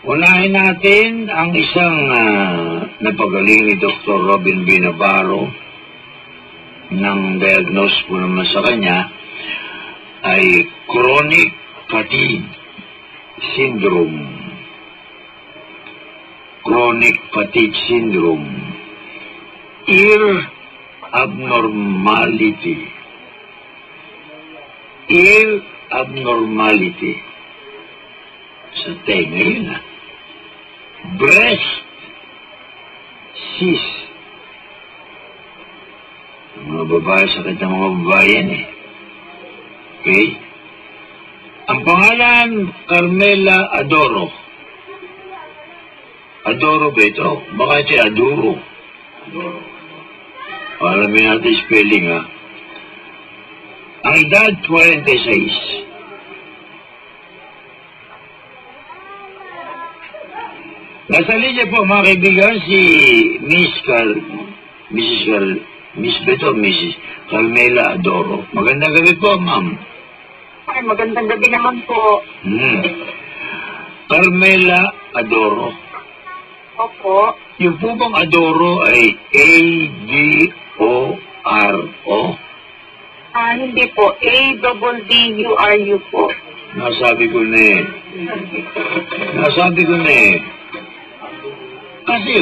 Unahin natin ang isang napagaling ni Dr. Robin B. Navarro. Nang diagnose po naman sa kanya ay chronic fatigue syndrome. Chronic fatigue syndrome. Ear abnormality. Ear abnormality. Sa tenga yun breast cyst. Mga babae, sakit ng mga babae yan Okay? Ang pangalan, Carmela Adoro. Adoro ba ito? Baka ito Adoro. Alamin natin spelling Ang edad, 46. Nasa linya po mga kaibigan si Mrs. Carmela Adoro. Magandang gabi po, ma'am. Ay, magandang gabi naman po. Carmela Adoro. Opo. Yung po bang Adoro ay A-D-O-R-O? Hindi po. A-D-D-U-R-U po. Nasabi ko na Kasi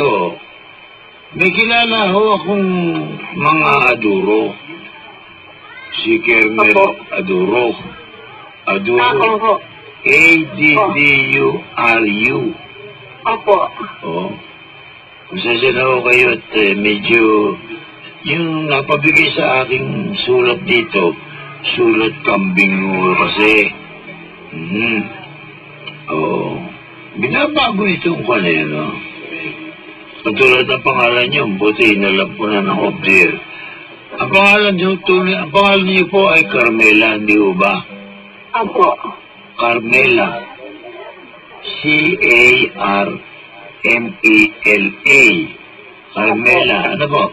may kilala akong mga Adoro. Si Carmel Adoro. Opo. A-D-D-U-R-U. Opo. Pasensya na ako kayo at medyo yung napabigay sa aking sulat dito, sulat kambing mo kasi. Binabago itong kanino. Katulad ng pangalan niyo, buti inalam po na ng off-air. Ang pangalan niyo po ay Carmela, hindi ho ba? Opo. Carmela. C-A-R-M-E-L-A. Carmela. Ano po?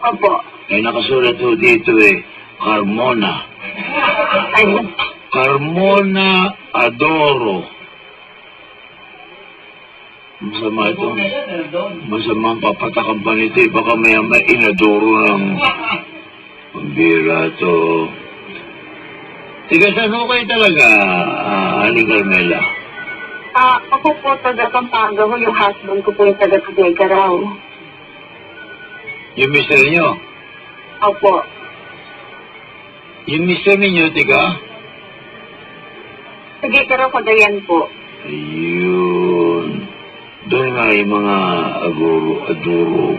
Opo. Ay nakasulat po dito Carmona. Carmona Adoro. Masama ito. Masamang papatakan pa nito. Baka may inadoro ng pambira ito. Tiga saan ho kayo talaga, Aling Carmela? Ako po taga Pampanga ho. Yung husband ko po yung taga Tuguegarao. Yung mister niyo? Opo. Yung mister niyo, tiga? Tuguegarao ko dayan po. Ayun. Doon nga yung mga Adoro.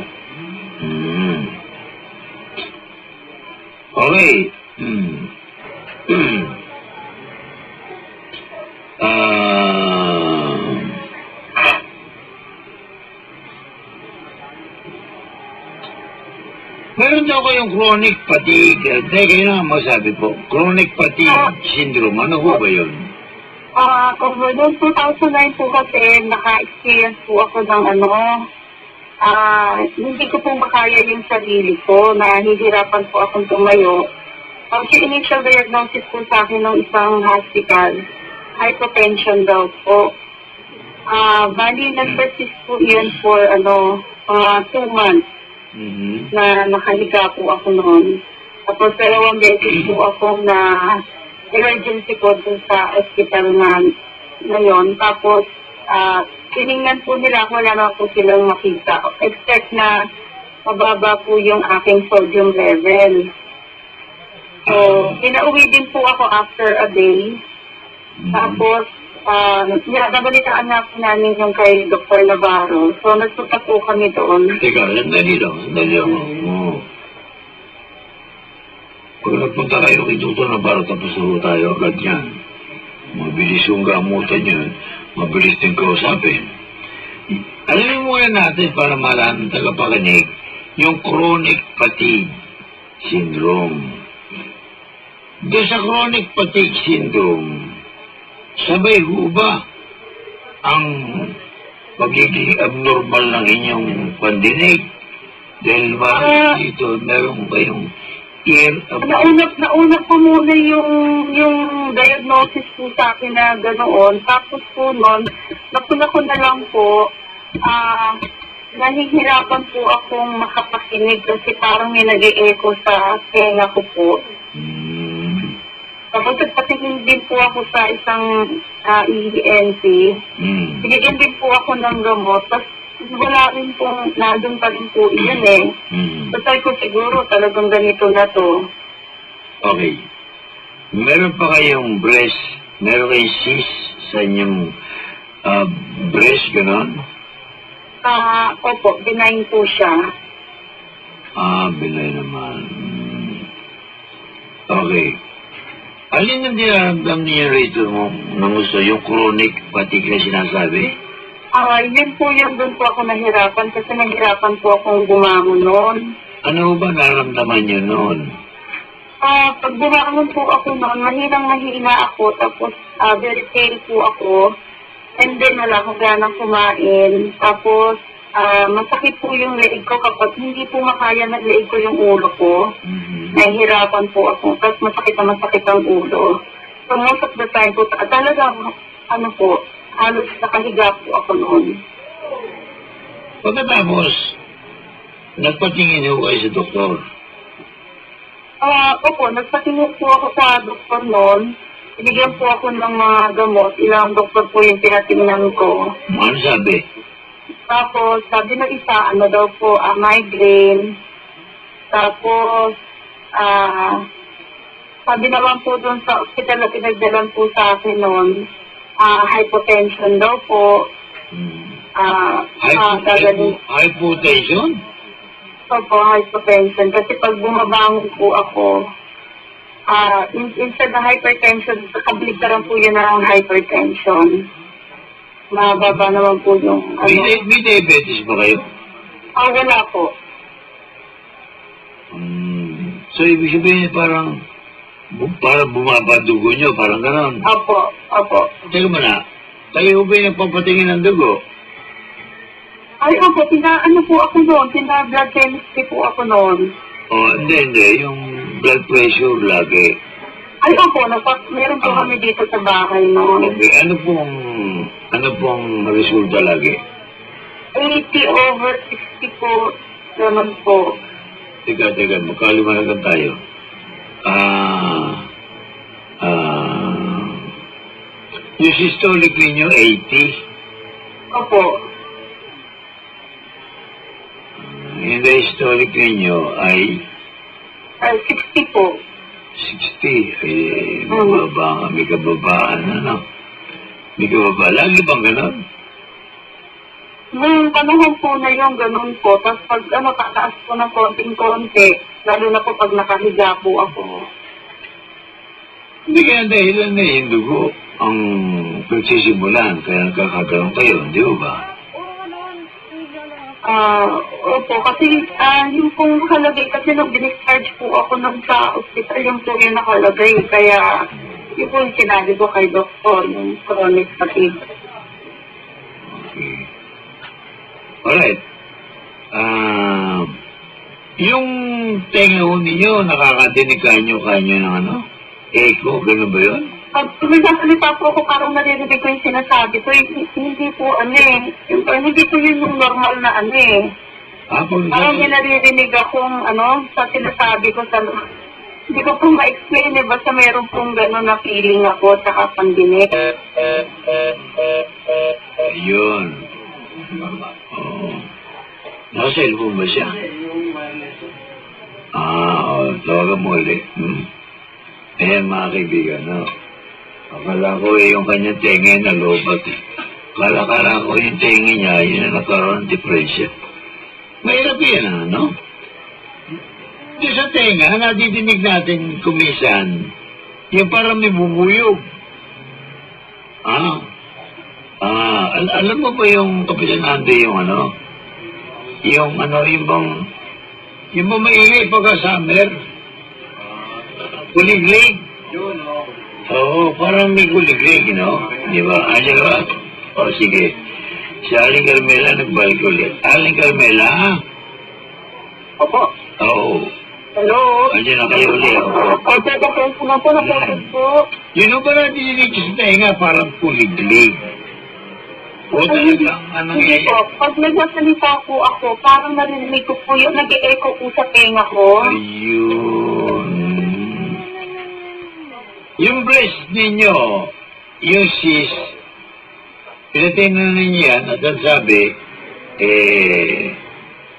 Okay. Meron daw kayong chronic fatigue. Kayo na masabi po. Chronic fatigue syndrome. Ano ba yun? Noong 2009 po kasi naka-experience po ako ng hindi ko po makaya yung sarili ko, nahihirapan po akong tumayo. Ang initial diagnosis po sa akin ng isang hospital, hypertension daw po. Bali, nag-persist po yun for 2 months na nakahiga po ako noon. Tapos 2 beses po akong emergency po dun sa hospital na ngayon. Tapos, tinignan po nila kung wala na po silang makita. Except na mababa po yung aking sodium level. So, pinauwi din po ako after a day. Tapos, nabalitaan na po namin yung kay Dr. Navarro. So, nagpunta po kami doon. Teka, sandali lang. Kung nagpunta kayo kay Dr. Navarro, tapos tayo agad yan. Mabilis yung gamutan yun. Mabilis din kausapin. Alamin muna natin para malaman ng tagapakinig yung chronic fatigue syndrome. Doon sa chronic fatigue syndrome, sabay ho ba ang pagiging abnormal ng inyong pandinig? Dahil ba dito meron kayong ear Nauna pa muna yung diagnosis po sa akin na ganoon. Tapos po noon, napuna ko na lang po, nahihirapan po akong makapakinig kasi parang may nag-e-echo sa tenga ko po. Tapos nagpatingin din po ako sa isang ENT. Binigyan din po ako ng gamot. Tapos wala rin pong nadun pa rin po iyan eh. Basta ko siguro talagang ganito na to. Okay. Meron pa kayong breast, meron kayong cyst sa inyong breast, gano'n? Opo, benign po siya. Benign naman. Okay. Alin ang dinaramdam niya rito mo na gusto, yung chronic fatigue na sinasabi? Yun po yung doon po ako nahirapan kasi nahirapan po akong bumangon noon. Ano ba naramdaman niyo noon? Pag bumangon po ako noon, mahina ako, tapos very pale po ako. And then wala akong ganang kumain. Tapos masakit po yung leeg ko kapag hindi po makaya ng leeg ko yung ulo ko. Nahihirapan po ako. Tapos masakit ang ulo. So most of the time po, talagang halos nakahiga po ako noon. Pagkatapos, nagpatingin ho kayo sa doktor? Opo, nagpatingin po ako sa doktor noon. Binigyan po ako ng mga gamot. Ilang doktor po yung pinatingnan ko. Ano sabi? Tapos, sabi ng isa, daw po, migraine. Tapos, sabi naman po doon sa hospital na pinagdalan po sa akin noon, hypotension daw po. Hypotension? Opo, hypotension. Kasi pag bumabangon po ako, instead na hypertension, kabaligtaran po yun ng hypertension. Mababa naman po yung May diabetes ba kayo? Wala po. So, ibig sabihin parang bumaba dugo nyo, parang gano'n. Opo. Teka mo na, kayo ba yung nagpapatingin ng dugo? Opo, po ako noon, blood chemistry po ako noon. Hindi, yung blood pressure lagi. Opo, meron po kami dito sa bahay noon. Okay, ano pong resulta lagi? 80/60 po naman po. Teka, magkaliwanagan tayo. Yung systolic ninyo, 80. Opo. Yung systolic ninyo ay 60 po. 60. Mababa, may kababaan, May kababa. Lagi bang ganon? Nung panahon po na yung ganun po, tapos pag tataas po ng konting-konti, lalo na po pag nakahiga po ako. Hindi kaya dahilan na yung dugo ang pagsisimulan, kaya nakakaganon kayo, di ba? Opo, kasi yung pong nakalagay, kasi nung discharge po ako nung sa hospital, yung po yung nakalagay, kaya yung po yung sinabi ko kay doktor, yung chronic fatigue. Okay. Alright. Yung tenga ho ninyo, nakakadinig kanyo ng echo, gano'n ba yun? Pag nagsasalita po ako, parang naririnig ko yung sinasabi ko, hindi po hindi po yun yung normal na Parang naririnig akong sa sinasabi ko hindi ko po ma-explain basta meron pong gano'n na feeling ako, tsaka pandinig. Ayun. Naka-cellphone ba siya? Tawagan mo ulit. Ayan mga kaibigan, akala ko yung kanyang tenga na lobat. Akala ko yung tenga niya, yun na nagkaroon ng depression. Mahirap yan, Di sa tenga, nadidinig natin kumisan, yung parang may bubuyog. Alam mo ba yung Kapitan Andy, yung bang maingay pagka-summer? Kuliglig. Oo, parang may kuliglig, Di ba? Sige. Si Aling Carmela nagbalik ulit. Aling Carmela? Opo. Oo. Hello? Andiyan na kayo ulit. Ay, pasensya na po, napapos po. Yun ba na dinilig sa tainga parang puliglig? O talagang anong Hindi po. Pag nagsasalita po ako, parang narinig ko po yung nag-e-echo po sa tenga ko. Ayun. Yung breast ninyo, yung sis, pinatingnan ninyo yan at ang sabi,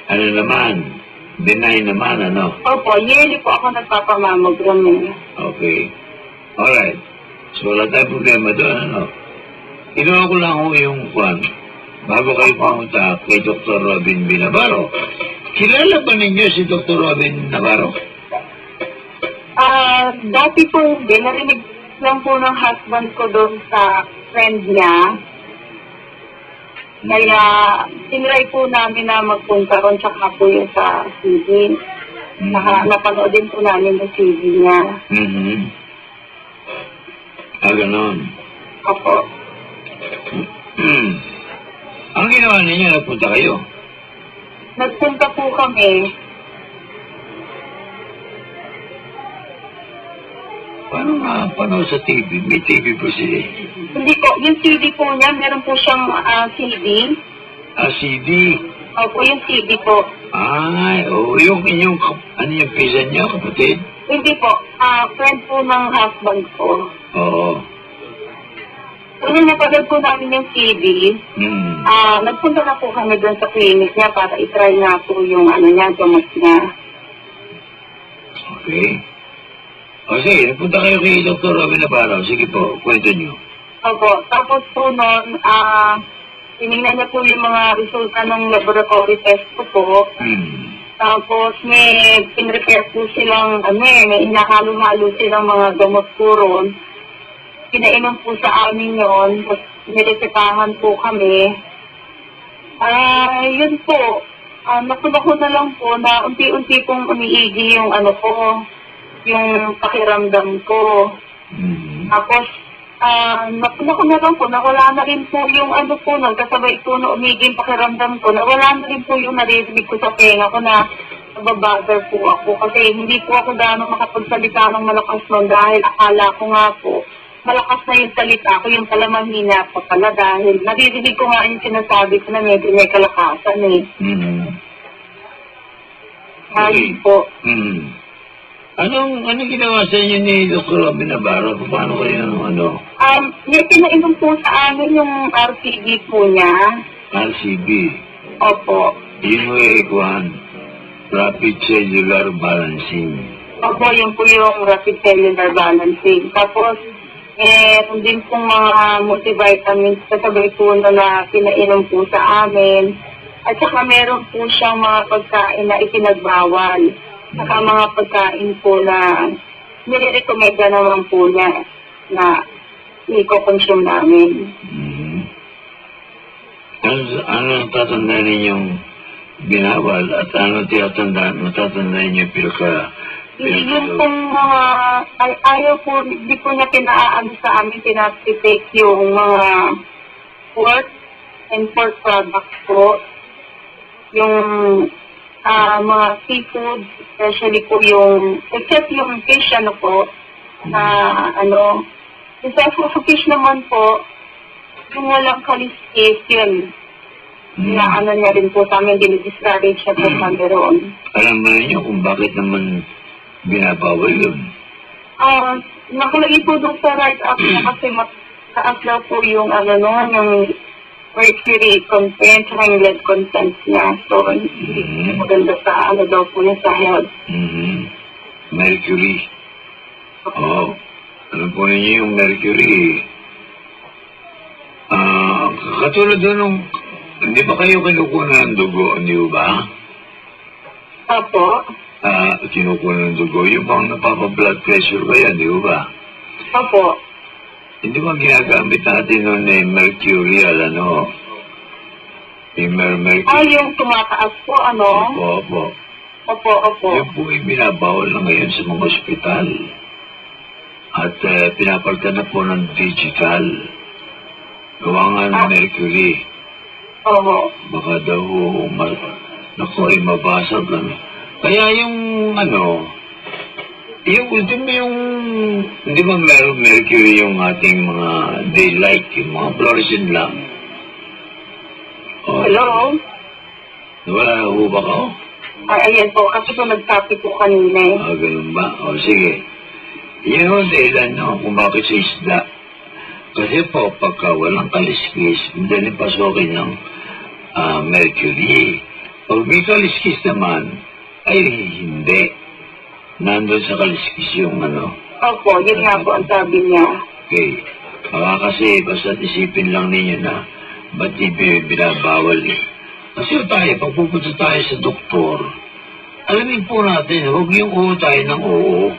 ano naman, benign naman, ano? Opo, yearly po ako nagpapamammogram eh. Okay. Alright. So, wala tayong problema doon, ano? Inuha ko lang ho yung kwan. Bago kayo pumunta kay Dr. Robin B. Navarro. Kilala ba ninyo si Dr. Robin Navarro? Dati po hindi. Narinig lang po ng husband ko doon sa friend niya. Kaya, tinry po namin na magpunta ron tsaka po yung sa CD. Napanood din po namin yung CD niya. Ganon. Opo. Ang ginawa ninyo, nagpunta kayo? Nagpunta po kami. Paano nga, paano sa TV? May TV po sila. Hindi po, yung CD po niya, meron po siyang CD. CD? Opo, yung CD po. Ay, yung inyong, ano yung pisa niya, kapatid? Hindi po, friend po ng husband ko. Oo. Kaya napagod po namin yung CD. Nagpunta na po kami doon sa clinic niya para itry na po yung ano niya, gamot niya. Okay. O sige, nagpunta kayo kay Dr. Robin Navarro. Sige po, kwento niyo. Opo, tapos po noon, tinignan niya po yung mga resulta ng laboratory test ko po. Tapos may pinrepair po silang, may inahalo-halo silang mga gamot po ron. Pinainom po sa amin yun, tapos niresetahan po kami. Yun po, nakuha ko na lang po na unti-unti pong umiigi yung yung pakiramdam ko. Tapos, nakuha ko na lang po na wala na rin po yung nagkasabay po na umiigi yung pakiramdam ko, na wala na rin po yung naririnig ko sa tenga ko na nababother po ako. Kasi hindi po ako gano'ng makapagsalita ng malakas noon dahil akala ko nga po, malakas na yung salita ko, yung pala manghina pa pala dahil naririnig ko nga yung sinasabi ko na medyo may kalakasan eh. Ayun po. Anong ginawa sa inyo ni Dr. Robin Navarro? Paano kayo May pinainom po sa amin yung RCB po niya. RCB? Opo. Yung Rapid Cellular Balancing. Opo, yun po yung Rapid Cellular Balancing. Tapos, meron din pong mga multivitamins kasabay po na pinainom po sa amin. At saka meron po siyang mga pagkain na ipinagbawal. Saka mga pagkain po na nire-recommenda naman po niya na i-consume namin. Ano tatandaan ninyong binawal at ano natatandaan niyo Yung pong mga, ayaw po, di po niya pinaaan sa amin, pinatitake yung mga pork and pork products po. Yung mga seafood, especially po except yung fish, yung sa fish naman po, yung walang kaliskis, yun. Na niya rin po sa amin, dinidiscourage siya po sa meron. Alam mo niyo kung bakit naman binabawal yun? Nakalagay po doon sa write-up na kasi mataas daw po yung yung mercury content, yung lead content niya. So, hindi maganda sa daw po yung sa health. Mercury. Alam po ninyo yung mercury. Katulad doon hindi ba kayo kinukuha ng dugo, hindi ba? Opo. Kinukuha ng dugo, yung bang napapa-blood pressure ba yan, di ba? Opo. Hindi ba ginagamit natin noon mercurial, yung mercury? Yung tumataas po, Opo. Opo. Yung po ay binabawal na ngayon sa mga ospital. At pinapalitan na po ng digital. Gawa nga ng mercury. Oo. Baka daw, ay mabasag. Kaya yung, yung ultimo yung, hindi ba meron mercury yung ating mga daylight, yung mga fluorescent lang? Oh, Hello? wala na ho ba ka? Ayan po, kasi po nagsabi po kanina eh. Ganun ba? Sige. Yan ang dahilan, no, kung bakit sa isda. Kasi po, pagka walang kaliskis, madali pasokin ng mercury. Pag may kaliskis naman, ay hindi. Nandun sa kaliskis yung Opo, yun nga po ang sabi niya. Okay. Kasi, basta isipin lang ninyo na ba't di binabawal eh. Kasi tayo, pag pupunta tayo sa doktor, alamin po natin, huwag yung oo tayo ng oo.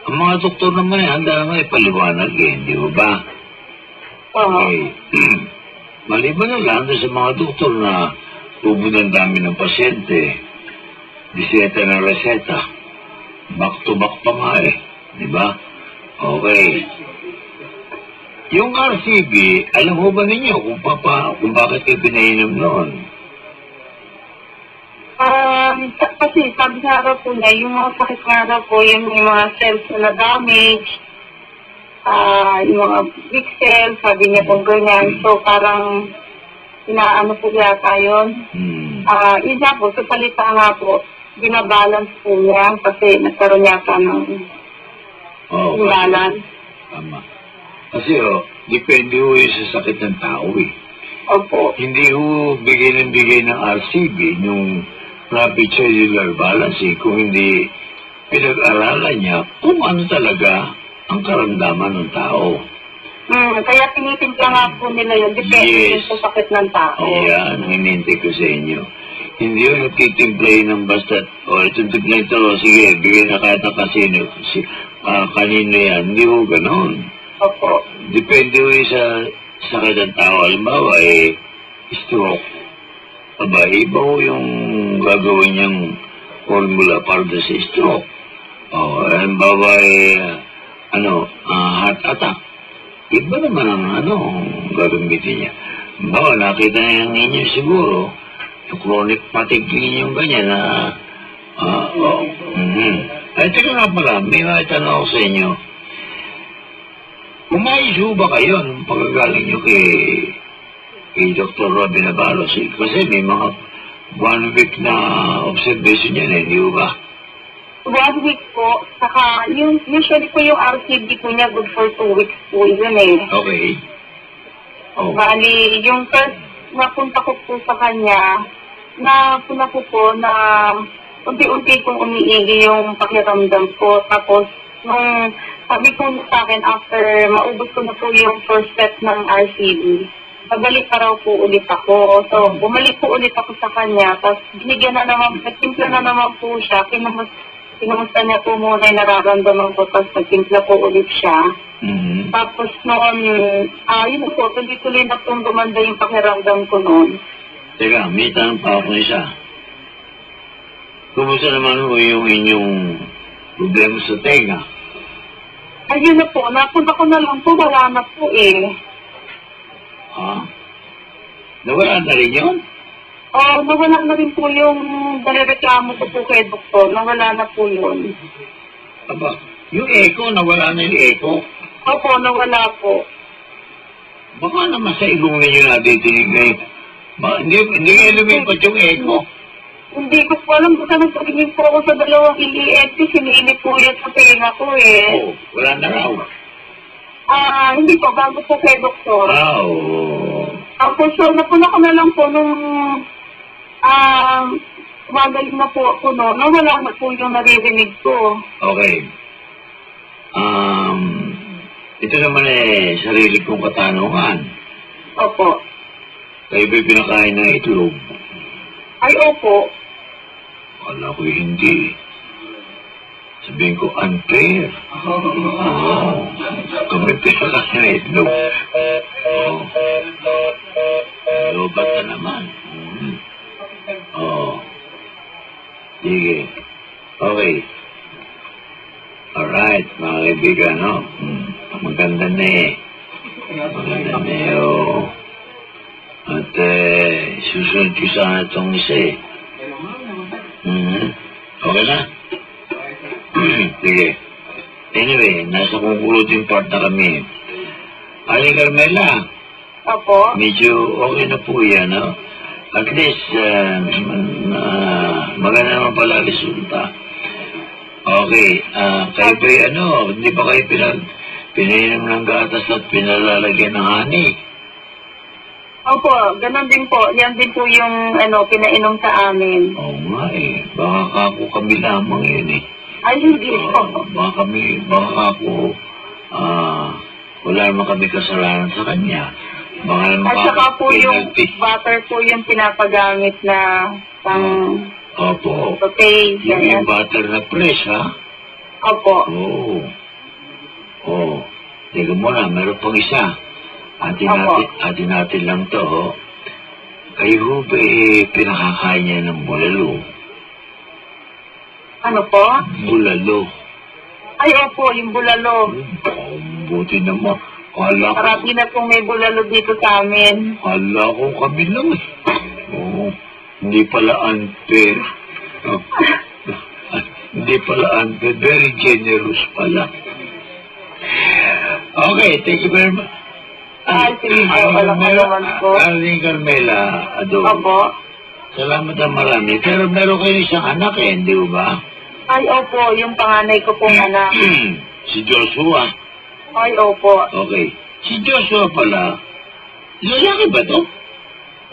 Ang mga doktor naman handa naman ipaliwanag eh, di ba? Okay. Maliban na lang sa mga doktor na ubod ang dami ng pasyente, diseta na reseta, back to back pa nga eh, di ba? Okay. Yung RCB, alam mo ba ninyo kung bakit kayo pinainom noon? Kasi sabi nga raw po niya, yung mga sakit nga raw po, yung mga cells na damage, yung mga weak cells, sabi niya po ganyan. So parang, inaano po yata yun. Yun nga po, sa salita nga po, binabalance po niya kasi nagkaroon yata ng imbalance. Tama. Kasi depende ho yun sa sakit ng tao eh. Opo. Hindi ho bigay ng RCB, yung rapid cellular balance kung hindi pinag-aralan niya kung ano talaga ang karamdaman ng tao. Kaya tinitimpla nga po nila yun. Depende yun sa sakit ng tao. Yan, hinintay ko sa inyo. Hindi yun nagtitimplay ng basta, itong timplay ito, sige, bigay na kahit na kasino, kanino yan. Hindi ho ganon. Opo. Depende ho sa sakit ng tao. Halimbawa, stroke. Iba ho yung gagawin niyang formula para sa stroke. Halimbawa, heart attack. Iba naman ang gagamitin niya. Halimbawa, nakita niya inyo siguro, yung chronic fatigue yung ganyan na, Ay, teka nga pala, may maitanong ako sa inyo. Umayos ho ba kayo nung pagkagaling nyo kay Dr. Robin Avalos? Kasi may mga 1 week na observation yan di ba? 1 week po, saka usually po yung RCB po niya good for 2 weeks po yun eh. Okay. Bali, yung first napunta ko po sa kanya, napunta ko po na unti-unti kong umiigi yung pakiramdam ko. Tapos, nung sabi ko sa akin, after maubos ko na po yung first step ng RCB, pabalik pa raw po ulit ako. So, bumalik po ulit ako sa kanya. Tapos, binigyan na naman, nagtimpla na naman po siya. Kinumusta niya po muna yung nararamdaman ko. Tapos, nagtimpla po ulit siya. Tapos, noon, yun po, tuloy-tuloy na pong gumanda yung pakiramdam ko noon. Teka, may tanong pa ako isa. Kumusta naman ho yung inyong problema sa tenga? Ayun na po, napunta ko na lang po, wala na po eh. Nawala na rin yun? Nawala na rin po yung nare-reklamo ko po kay doktor. Nawala na po yun. Aba, yung echo, nawala na yung echo? Opo, nawala po. Baka naman sa ilong ninyo natitinig na yun. Hindi kayo lumipat yung echo. Hindi ko po alam, basta nagpagiging po ako sa dalawang EEFT, sinilip po yun sa tinga ko eh. Wala na raw. Hindi po, bago po kay doktor. Tapos, so, napuna ko na lang po nung magaling na po ako no, nawala na po yung naririnig ko. Okay. Ito naman sarili kong katanungan. Opo. Kayo ba'y pinakain ng itlog? Ay, opo. Wala ko hindi. Sabihin ko, unfair. Kami pinakain ng itlog. Lobat na naman. Sige. Okay. Alright, mga kaibigan, no? Maganda na Maganda na At susunod ko sana itong isa Okay na? Sige. Anyway, nasa concluding part na kami. Ali Carmela, Opo. medyo okay na po yan, no? At least, maganda naman pala resulta. Okay, kayo ba hindi ba kayo pinainom ng gatas at pinalalagyan ng honey? Opo, ganun din po. Yan din po yung pinainom sa amin. Oo nga baka kami lamang yun Ay, hindi po. Baka ako, wala naman kami kasalanan sa kanya. Baka naman At saka po yung butter po yung pinapagamit na pang Opo. okay. Yung butter na fresh, ha? Opo. Oo. Teka muna, meron pang isa. Atin natin lang to, ho. Kayo ba pinakakain niya ng bulalo? Ano po? Bulalo. Ay, opo, yung bulalo. Buti naman. Marami na pong may bulalo dito sa amin. Kala ko kami lang Oo. Hindi pala unfair. Hindi pala unfair. Very generous pala. Okay, thank you very much. Sige po, alam ko naman po. Aling Carmela, Opo. salamat na marami. Pero meron kayo isang anak hindi ba? Ay, opo, yung panganay ko pong anak. Si Joshua. Ay, opo. Okay. Si Joshua pala, lalaki ba to?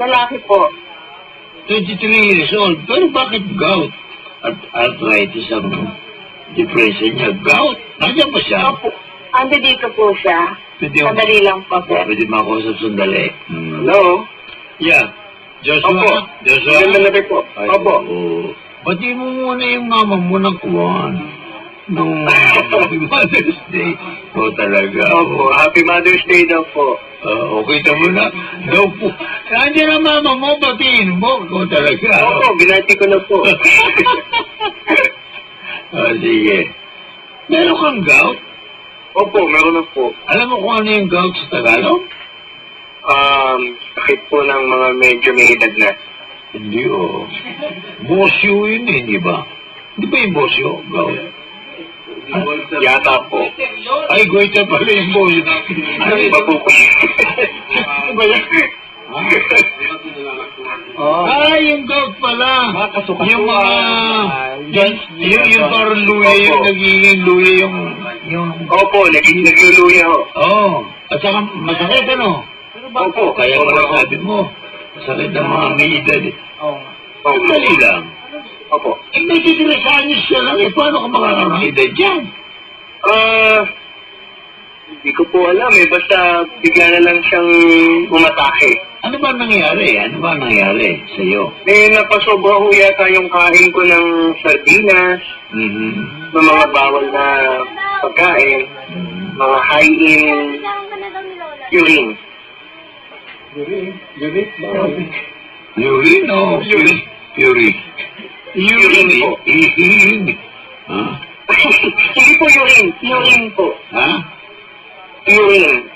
Lalaki po. 23 years old. Pero bakit gout? At arthritis ang depression niya. Gout? Nandiyan ba siya? Opo. Ando dito po siya. Sandali lang po, sir. Pwede makausap sandali. Hello? Yeah. Joshua? Opo. Joshua? Sandali po. Opo. Pati mo muna yung mama mo ng kuwan. Nung Happy Mother's Day. Talaga. Opo. Happy Mother's Day daw po. Okay, tamo na. Daw po. Nandiyan ang mama mo, batiin mo. Talaga. Opo, binati ko na po. Sige. Meron kang gout? Opo, meron na po. Alam mo kung ano yung gout sa Tagalog? Sakit po ng mga medyo may edad na. Hindi, Bosyo yun hindi ba? Hindi ba yung bosyo? Gout? Yata po. Ay, goita pala yung bosyo. Ano Iba po po. Ano ba yan? Yung gout pala. Yung yung parang luya yung nagiging luya yung... Opo, nagluluya ho. At saka masakit Opo. Kaya pala sabi mo, masakit ang mga may edad Dali lang. Opo. May titilasanis siya lang paano ka makakaroon ng edad dyan? Hindi ko po alam basta bigla na lang siyang umatake. Ano ba nangyari sa'yo? Napasobra ho yata yung kain ko ng sardinas, ng mga bawal na pagkain, mga high in urine. Urine o Urine po. Hindi po urine. Urine po. Ha? Urine.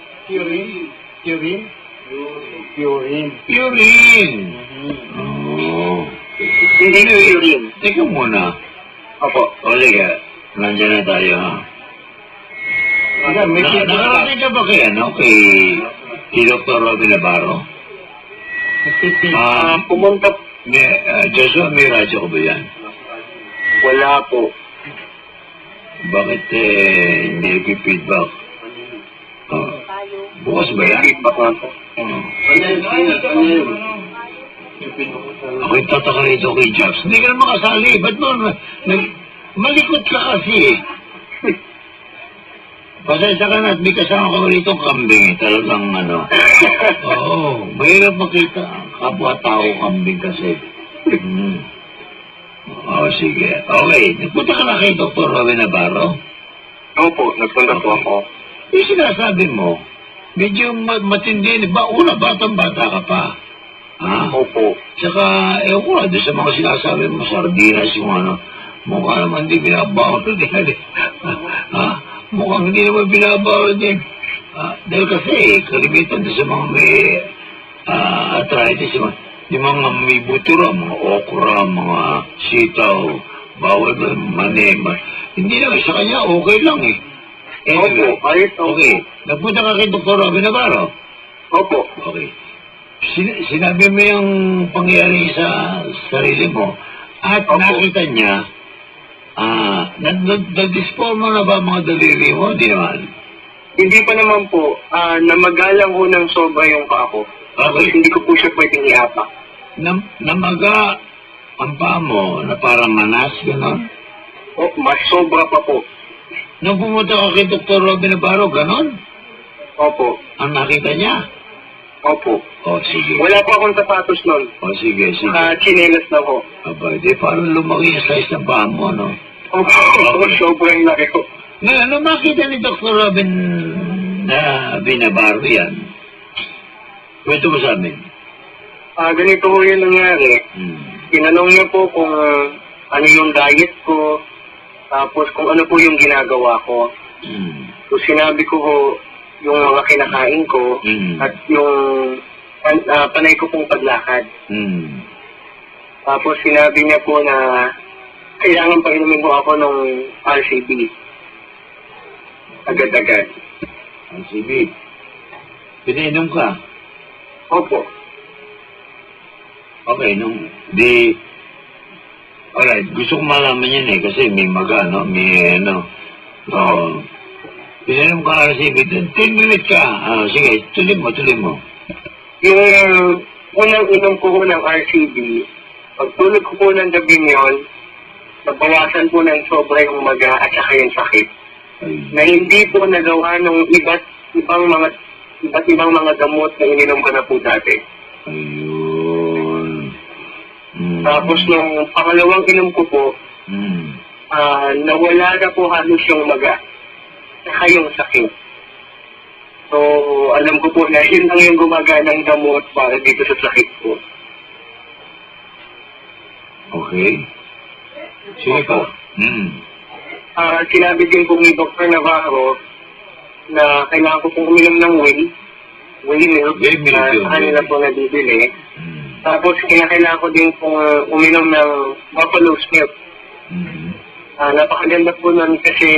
Hindi po urine. Teka muna. Opo. Sige, nandiyan na tayo, ha? Nakarating ka ba kay Dr. Robin Navarro? Pumunta. Joshua, may radyo ko ba yan? Wala po. Bakit hindi nag-feedback? Bukas ba yan? Feedback na po. Ako'y tataka rito kay Jax. Hindi ka naman kasali. Ba't mo malikot ka kasi Pasensya ka na at may kasama ko rito kambing talagang mahirap makita kapwa-tao kambing kasi. Sige. Okay. Nagpunta ka na kay Dr. Robin Navarro? Opo, nagpunta po ako. Yung sinasabi mo, medyo matindi. Una, batang-bata ka pa. Opo. Tsaka, ko na, doon sa mga sinasabi mo, sardinas, yung mukha naman hindi binabawal din. Mukhang hindi naman binabawal din. Dahil kasi, kalimitan doon sa mga may arthritis, yung mga may butura, mga okra, mga sitaw, Bawal ba manema? Hindi lang, sa kanya okay lang eh. Anyway, Opo, ayos opo. okay. Nagpunta ka kay Dr. Robin Navarro? Opo. Okay. Sinabi mo yung pangyayari sa sarili mo at Opo. nakita niya, nag-dispose mo na ba mga daliri mo? Hindi naman. Hindi pa naman po, namagalang ko ng sobra yung paa ko. Okay. Hindi ko po siya pwedeng iapak. Namaga ang paa mo na parang manas, gano'n? O, mas sobra pa po. Nung pumunta ka kay Dr. Robin Navarro, gano'n? Opo. Ang nakita niya? Opo. O, sige. Wala pa akong sapatos nun. O, sige, sige. Chinelas na ko. Aba, di parang lumaki yung size ng paa mo, no? Opo, sobrang laki ko. Ngayon, nung makita ni Dr. Robin na Binabarro yan, kwento mo sa amin. Ganito ko yung nangyari. Tinanong niya po kung ano yung diet ko, tapos kung ano po yung ginagawa ko. So sinabi ko po yung mga kinakain ko at yung panay ko pong paglakad. Tapos sinabi niya po na kailangan pa inumin mo ako ng RCB. Agad-agad. RCB. Pinainom ka? Opo. Okay, alright, gusto ko malaman yan eh, kasi may maga, no? May, pinainom ka RCB, 10 minutes ka. Sige, tuloy mo. Yung unang inom ko ng RCB, pagtulog ko po ng gabi niyon, nabawasan po ng sobra yung maga at saka yung sakit. Na hindi po nagawa ng iba't ibang mga gamot na ininom ko na po dati. Ayun. Tapos nung pangalawang inom ko po, nawala na po halos yung maga, saka yung sakit. So, alam ko po na yun lang yung gumaganang gamot para dito sa sakit ko. Okay. Sige po. Sinabi din po ni Dr. Navarro na kailangan ko pong uminom ng whey milk na sa kanila po nabibili. Tapos kinakailangan ko din pong uminom ng buffalo's milk. Napakaganda po nun kasi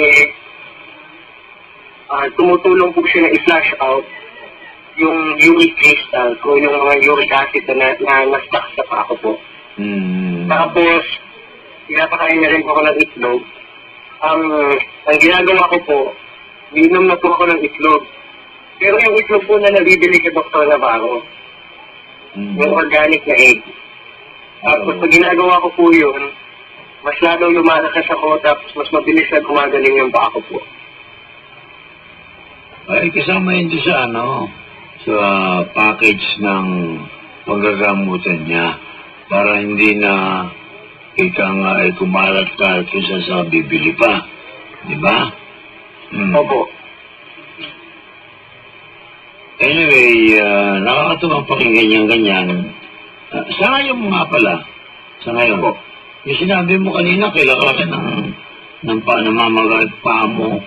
tumutulong po siya na i-flush out yung uric crystal o yung mga uric acid na na-stuck sa paa ko po. Tapos, pinapakain na rin po ako ng itlog. Ang ginagawa ko po, minom na po ako ng itlog. Pero yung itlog po na nabibili kay Dr. Navarro, yung organic na egg. Tapos pag ginagawa ko po yun, mas lalo lumalakas ako, tapos mas mabilis na gumagaling yung paa ko po. Ay, kasama yun doon sa sa package ng paggagamutan niya para hindi na ika nga ay kumalat ka kaysa sa bibili pa. Di ba? Opo. Anyway, nakakatuwang pakinggan yung ganyan. Sa ngayon mo nga pala, sa ngayon, yung sinabi mo kanina, kailangan ka ng namamagat pa mo.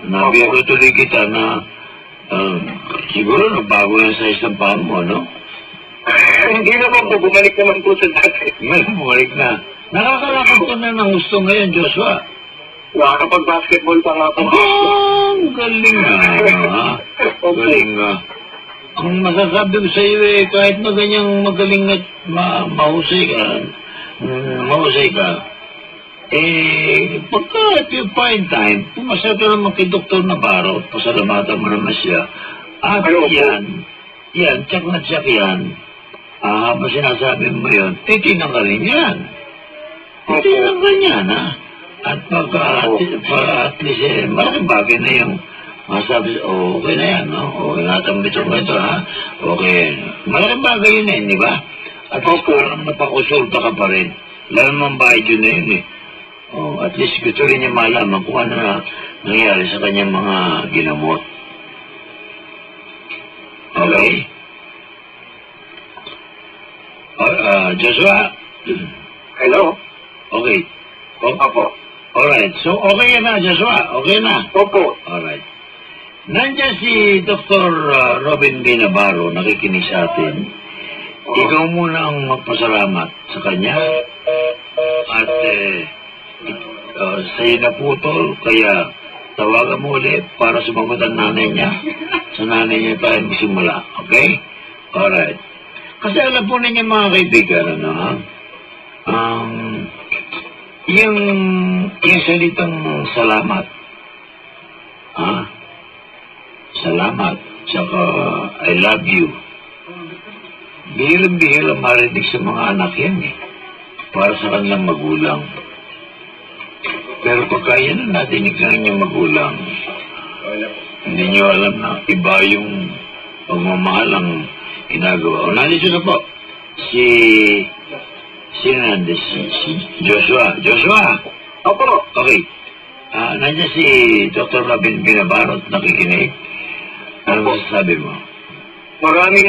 Nabiyaro tuloy kita na siguro nagbago yung size ng paa mo, no? Hindi naman po, bumalik naman po sa dati. Ngayon, bumalik na. Nakakalakad ka na ng gusto ngayon, Joshua. Nakakapag-basketball pa nga po. Ang galing nga, ha? Galing nga. Ang masasabi ko sa iyo kahit na ganyang magaling at mahusay ka, pagka you find time, pumasya ka naman kay Dr. Navarro, pasalamatan mo naman siya. At yan, tsak na tsak yan. Habang sinasabi mo yun, titignan ka rin yan. Titignan ka yan, ha? At at least, malaking bagay na yung masabi, okay na yan, no? Okay, natambit ko ito, ha? Okay. Malaking bagay yun eh, di ba? At least parang napakonsulta ka pa rin. Lalo naman bayad yun na yun eh. At least gusto rin niya malaman kung ano na nangyari sa kanyang mga ginamot. Okay? Joshua? Hello? Okay. Opo. Alright. So, okay na, Joshua? Okay na? Opo. Alright. Nandiyan si Dr. Robin B. Navarro, nakikinig sa atin. Ikaw muna ang magpasalamat sa kanya. At sa'yo naputol, kaya tawagan mo ulit para sumagot ang nanay niya. Sa nanay niya tayo magsimula. Okay? Alright. Kasi alam po ninyo mga kaibigan, ano ha? Yung salitang salamat. Ha? Salamat. Tsaka, I love you. Bihirang-bihirang marinig sa mga anak yan eh. Para sa kanilang magulang. Pero pagka yan ang natinig sa kanyang magulang, hindi nyo alam na iba yung pagmamahal ang ginagawa. O, nandito na po. Sino nandito? Si Joshua. Joshua! Opo. Okay. Nandiyan si Dr. Robin Binabarot nakikinig. Ano masasabi mo? Maraming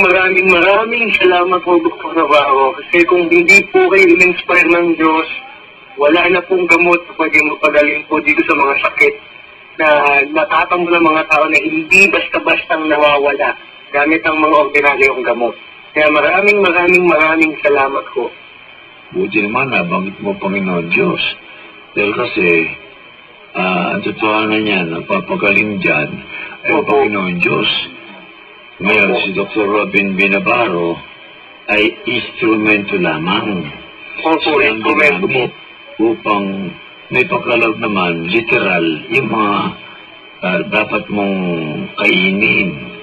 salamat po, Dr. Navarro. Kasi kung hindi po kayo in-inspire ng Diyos, wala na pong gamot na pwede mapagaling po dito sa mga sakit na natatamo ng mga tao na hindi basta-bastang nawawala gamit ang mga ordinaryong gamot. Kaya maraming salamat po. Buti naman, nabanggit mo, Panginoon Diyos. Dahil kasi, ang totohanan niya, napapagaling dyan, ay ang Panginoon Diyos. Ngayon, si Dr. Robin Binabaro ay instrumento lamang. Opo, instrumento po. Upang may pagkalog naman, literal, yung mga dapat mong kainin.